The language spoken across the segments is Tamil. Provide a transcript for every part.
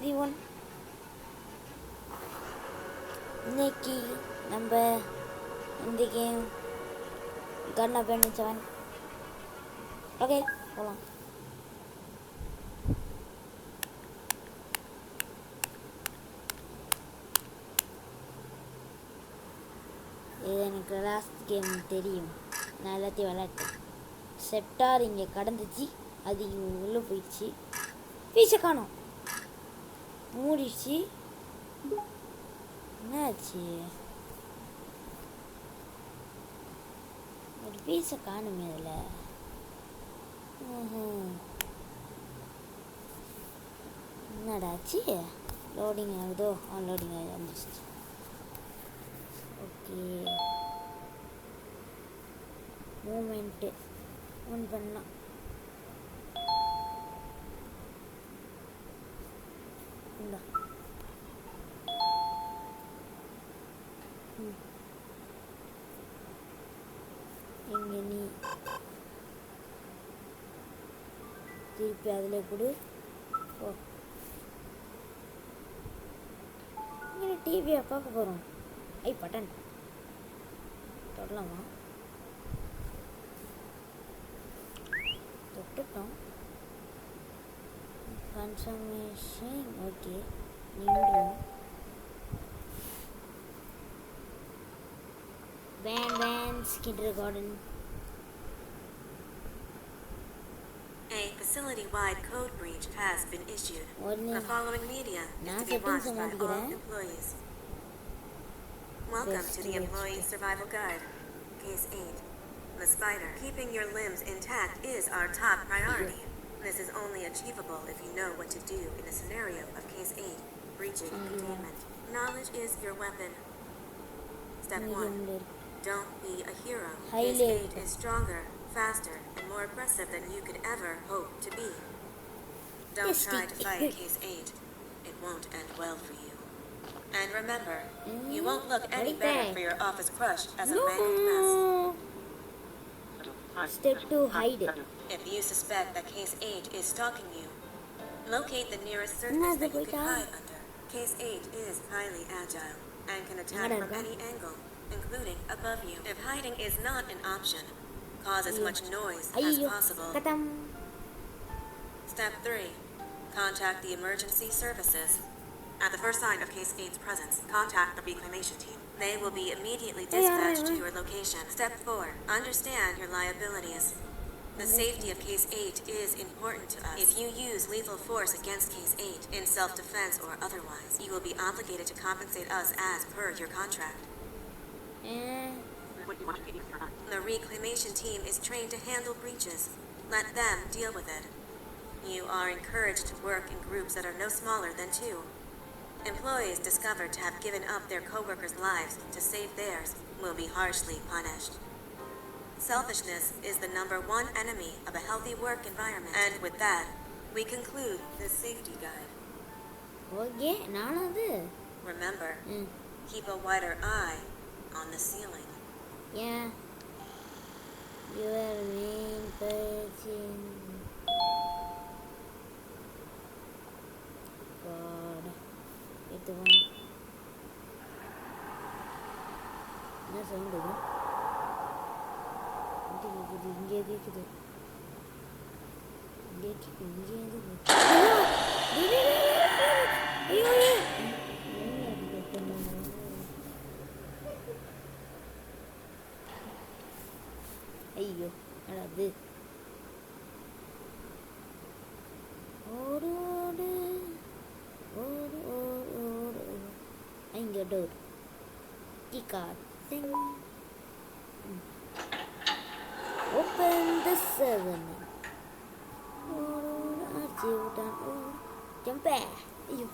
everyone. இன்னைக்கு நம்ம இந்த கேம் கன் அப்படின்னு 7. ஓகே போகலாம். இது எனக்கு லாஸ்ட் கேம் தெரியும், நான் எல்லாத்தையும் விளையாட்டேன். செப்டார் இங்கே கடந்துச்சு, அது இங்கே உள்ளே போயிடுச்சு. பீஸை காணோம், மூடிடுச்சு. என்னாச்சு? ஒரு பீஸை காணுமே அதில். என்னடாச்சு? லோடிங் ஆகுதோ? லோடிங் ஆகி வந்துச்சு. ஓகே, மூமெண்ட்டு ஆன் பண்ணலாம். இந்தா எங்கே நீ திருப்பி அதில் கொடு. ஓ, இங்கே டிவியை பார்க்க போகிறோம். பட்டன் தொடலாமா? தொட்டுட்டோம். கன்ஃபர்மேஷன் ஓகே, நின்றுடும். வேன்ஸ் kindergarten. A facility-wide code breach has been issued. The following media is to be watched by all employees. Welcome to the Employee Survival Guide, Case 8. The Spider. Keeping your limbs intact is our top priority. This is only achievable if you know what to do in a scenario of Case 8, breaching containment. Knowledge is your weapon. Step 1. Don't be a hero. Case 8 is stronger, faster, and more aggressive than you could ever hope to be. Don't try to fight Case 8. It won't end well for you. And remember, you won't look any better for your office crush as a mangled mess. Step 2, hide it. If you suspect that Case 8 is stalking you, locate the nearest surface that you can hide under. Case 8 is highly agile and can attack from any angle, including above you. If hiding is not an option, cause as much noise as possible. Step 3. Contact the emergency services. At the first sign of Case 8's presence, contact the reclamation team. They will be immediately dispatched to your location. Step 4. Understand your liabilities. The safety of Case 8 is important to us. If you use lethal force against Case 8, in self-defense or otherwise, you will be obligated to compensate us as per your contract. The reclamation team is trained to handle breaches. Let them deal with it. You are encouraged to work in groups that are no smaller than 2. Employees discovered to have given up their co-workers' lives to save theirs will be harshly punished. Selfishness is the #1 enemy of a healthy work environment. And with that, we conclude this safety guide. Okay, nanadu. Remember, keep a wider eye on the ceiling. Yeah. Your main person. God. Itu one. என்ன சவுண்ட் இது? இங்கே கேக்குது. ஐயோ அது ஓடு ஓடு ஓடு ஓடு ஓடு. இங்கே door கீகார்ட். Open the 7. Archie udah sampai. Ayo.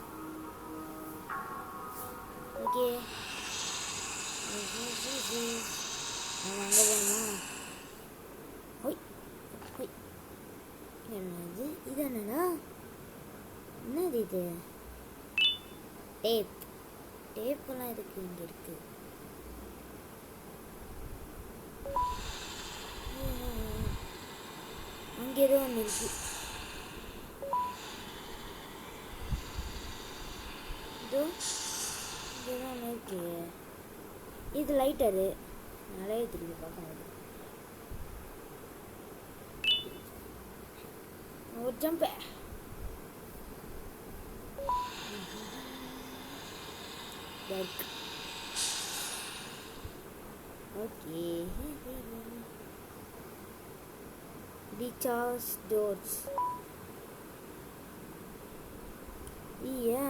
Oke. Mangga bang. Hoi. Hoi. என்னது இது? என்னடா? என்னது இது? டேப். டேப்லாம் இருக்கு, இங்க இருக்கு. அங்கே ஏதோ ஒன்று இருக்கு. ஓகே, இது லைட்டரு, நிறைய திருப்பி பார்க்க முடியும். ஒரு ஜம்பு. Okay, discharge doors. ஐயா,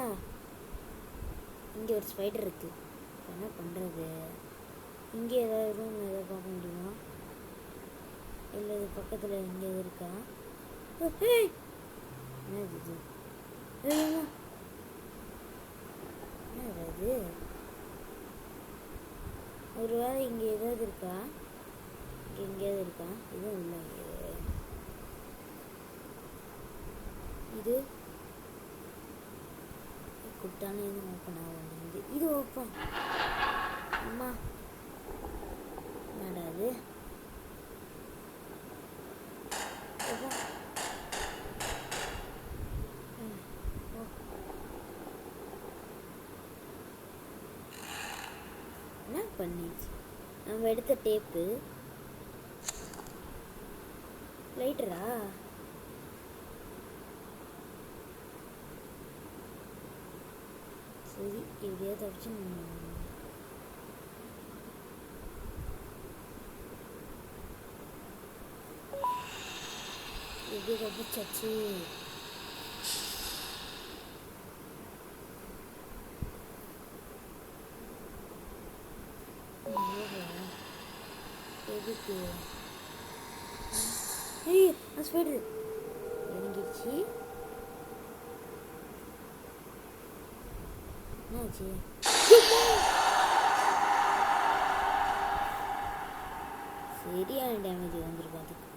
இங்கே ஒரு ஸ்பைடர் இருக்கு. என்ன பண்ணுறது? இங்கே ஏதாவது ரூம் ஏதாவது பார்க்க முடியுமா? இல்லை இது பக்கத்தில் இங்கே இருக்கா? என்னது இது? என்னது? ஒரு வேளை இங்கே ஏதாவது இருக்கா? இங்கே எங்கேயாவது இருக்கா? இதுவும் இல்லை. இது கொடுத்தானே எதுவும் ஓப்பன் ஆக வேண்டியது. இது ஓப்பன். அம்மா என்னடா அது? என்ன பண்ணிச்சு? நம்ம எடுத்த டேப்பு லைட்டரா? சரி, எப்படியாவது தப்பிச்சு எப்படி தப்பிச்சாச்சு? எதுக்கு? ஏய், நான் ஸ்பைடர் இறங்கிடுச்சு. என்னாச்சு? சரியான டேமேஜ் வந்துருக்கு அதுக்கு.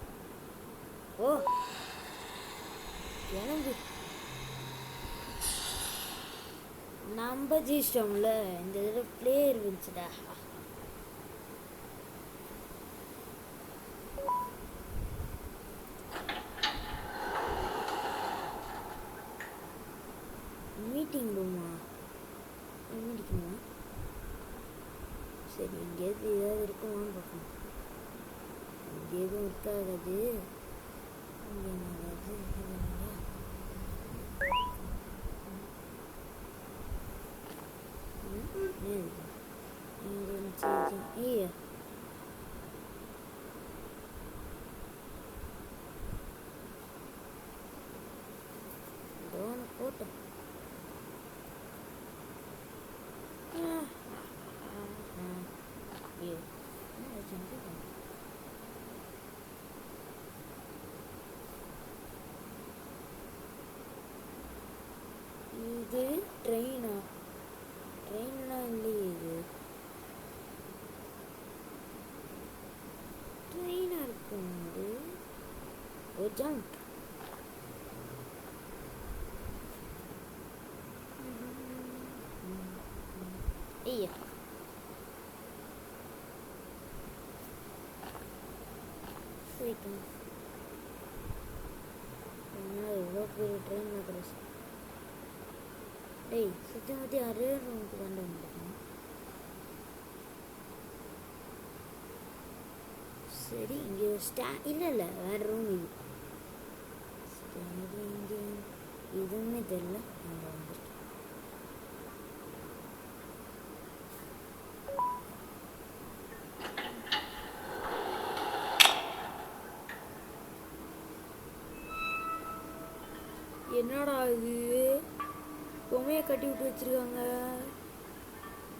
ஓ, கிளம்பு. நம்ம ஜெயிச்சிட்டோம்ல. இந்த இதில் பிளேயர் இருந்துச்சுடா. மீட்டிங் ரூமா? முடிக்கணுமா? சரி, எங்கேயாவது ஏதாவது இருக்குமான்னு பார்க்கணும். இங்கே எதுவும் இருக்காது. இங்கே ஏதாவது ஐயா, போட்டோம். இது ட்ரெயினா? ட்ரெயினா இல்லையே. இது ட்ரெயினா இருக்கும். இது ஒரு ஜம்ப். ஐயா, போயிட்டோம். எவ்வளோ பெரிய ட்ரெயின் கிடச்சி. டேய், சுற்றி அரே ரூமுக்கு தாண்ட வந்துருக்கோம். சரி, இங்கே இல்லை வேறு ரூம். இது சரி, இங்கே எதுவுமே தெரியல. அங்கே வந்துருக்கேன். என்னடா இது? பொம்மையை கட்டி விட்டு வச்சிருக்காங்க.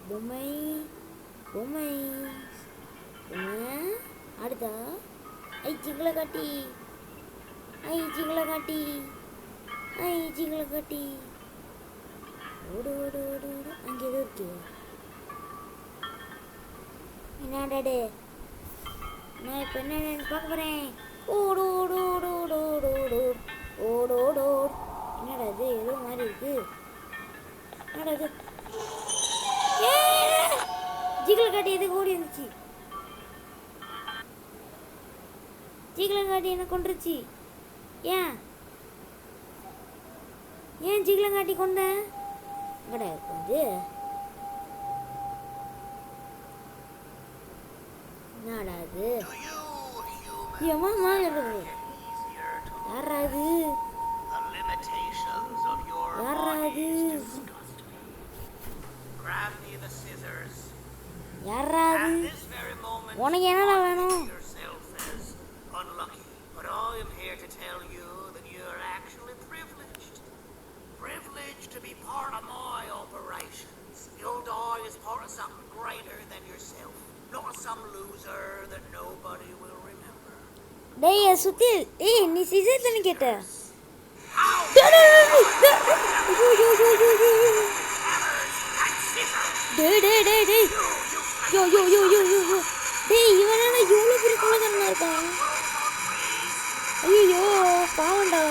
பொம்மை பொம்மை பொம்மை அடுத்தா. ஐ சிங்கள காட்டி, ஐ சிங்கள காட்டி, ஐ சிங்கள காட்டி. ஓடு ஓடு ஓடு ஓடு. அங்கே எதுவும் இருக்கு. என்னடாடே, நான் இப்போ என்ன பார்க்க போகிறேன். ஓடு ஓடு ஓடு ஓடு ஓடு ஓடு ஓடு ஓடு ஓடு. என்னடா இது? ஏதோ மாதிரி இருக்கு. என்னடா இது? ஜிகில காட்டி எதுக்கு ஓடி வந்துச்சு? ஜிகில காட்டி என்ன கொண்டுருச்சு? ஏன் ஜிகிலங்காட்டி கொண்டேன்? கிடையாது. வந்து என்னடா அது Do you humans எவன் மேல இருக்குது easier to யாரா இது the limitations of your யாரா இது bodies disgust me. Grab me the scissors. யாரா At இது this very moment, உனக்கு என்னடா you வேணும் think yourself as unlucky. But I am here to tell you that you're actually privileged. Privileged to be part of my operations. You'll die as part of something greater than yourself. Not some loser that nobody will remember. டேய் சுத்தி ஏய் நீ சீசர் தானே கேட்ட How டேய் டேய் டேய் டேய் யோ யோ யோ யோ யோ யோ டேய் இவன் என்ன இவ்வளோ பெரிய கொலைகாரனா இருக்கான் ஐயோ பாவண்டா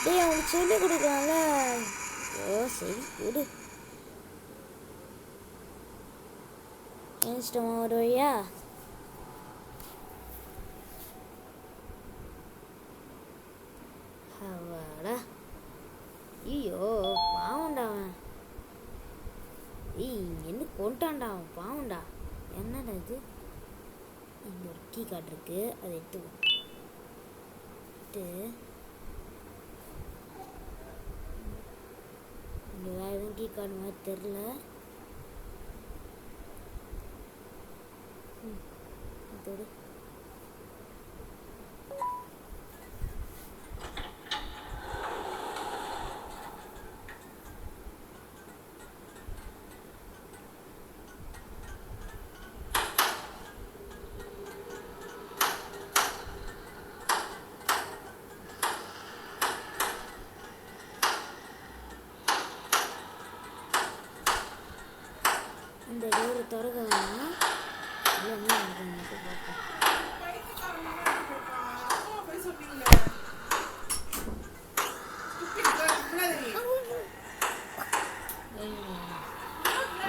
டேய் அவனுக்கு சொல்லி கொடுக்கலாம்ல ஐயோ சரி விடு ஏன்ஸ்டமா ஒரு வழியா அவாடா ஐயோ பாவண்டா அவன் ஏய் என்ன கொண்டான்டா அவன் பாவண்டா என்னடா இது இங்கே ஒரு கீ கார்டு இருக்கு அதை எடுத்துக்கோ இங்கே வேறு எதுவும் கீ கார்டு மாதிரி தெரில அதோட இந்த டோரை திறக்க வேணாம் இல்லை என்ன நடக்குது மட்டும் பார்ப்போம்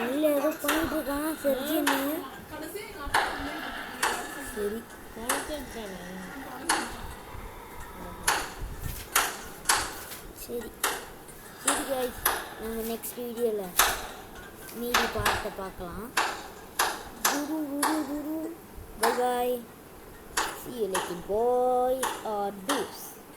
இல்லை ஏதோ பண்ணிட்டு இருக்கான் செர்ஜின்னு சரி சரி சரி guys நம்ம நெக்ஸ்ட் வீடியோவில் மீதி பார்த்த பார்க்கலாம் bye bye see you like boys or dudes